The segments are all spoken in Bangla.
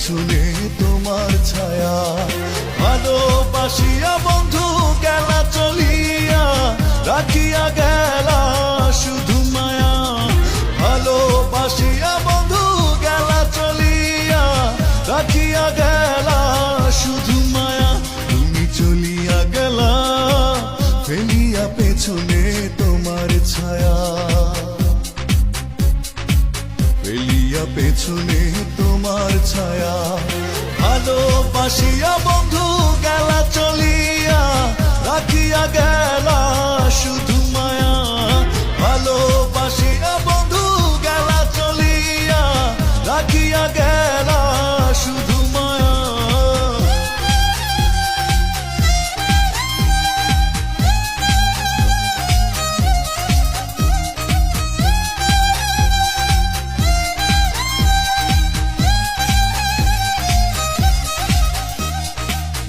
পেছনে তোমার ছায়া। ভালোবাসিয়া বন্ধু গেলা চলিয়া, রাখিয়া গেলা শুধু মায়া। ভালোবাসিয়া বন্ধু গেলা চলিয়া, রাখিয়া গেলা শুধু মায়া। তুমি চলিয়া গেলা ফেলিয়া পেছনে তোমার ছায়া, ফেলিয়া পেছনে তোমার ছায়া। ভালোবাসিয়া বন্ধু গেলা চলিয়া, রাখিয়া গেলা শুধু মায়া। ভালোবাসিয়া বন্ধু গেলা চলিয়া, রাখিয়া গেলা শুধু মায়া।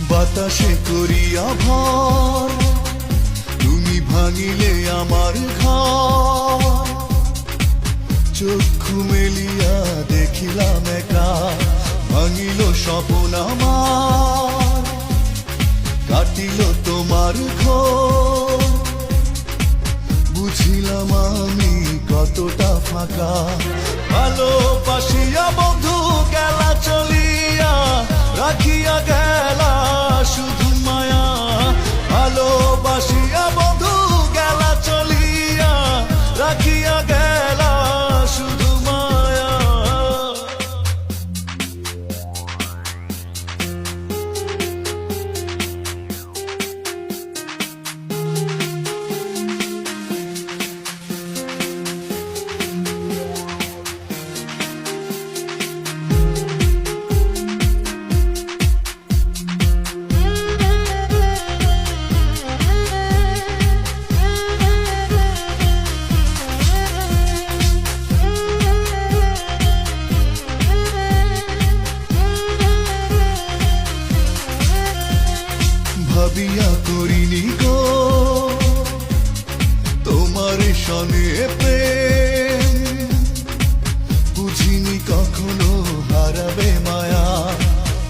বাতাসে করিয়া ভর, তুমি ভাঙিলে আমার ঘর। চক্ষু মেলিয়া দেখিলাম একা, ভাঙিল স্বপ্ন আমার। কাটিল তোমার ঘর, বুঝিলাম আমি কতটা ফাঁকা। ভালোবাসিয়া বন্ধু গেলা চলিয়া, রাখিয়া গেলা শুধু মায়া। ভালোবাসিয়া বন্ধু গেলা চলিয়া, রাখিয়া গেলা শুধু মায়া। ভাবিয়া করিনি গো তোমার সনে প্রেম, বুঝিনি কখনো হারাবে মায়া।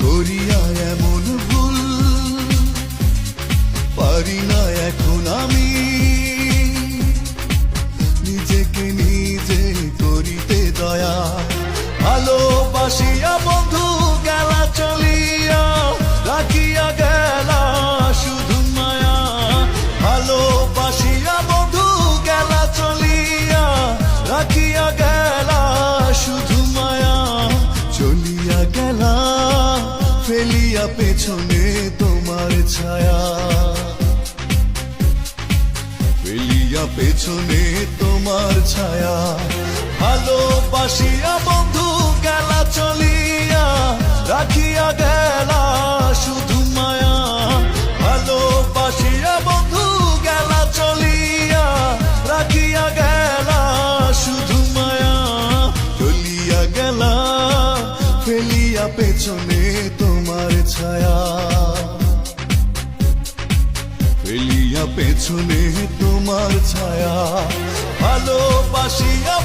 করিয়া এমন ভুল পারি না এখন আমি, নিজেকে নিজে করিতে দয়া। ভালোবাসিয়া বন্ধু গেলা চলিয়া, রাখিয়া গেলা শুধু মায়া। ভালোবাসিয়া বন্ধু গেলা চলিয়া, রাখিয়া গেলা শুধু মায়া। চলিয়া গেলা ফেলিয়া পেছনে তোমার ছায়া, ফেলিয়া পেছনে তোমার ছায়া। ভালোবাসিয়া বন্ধু গেলা চলিয়া, রাখিয়া গেলা শুধু মায়া। ভালোবাসিয়া বন্ধু গেলা চলিয়া, রাখিয়া গেলা শুধু মায়া। চলিয়া গেলা ফেলিয়া পেছনে তোমার ছায়া, ফেলিয়া পেছনে তোমার ছায়া। ভালোবাসিয়া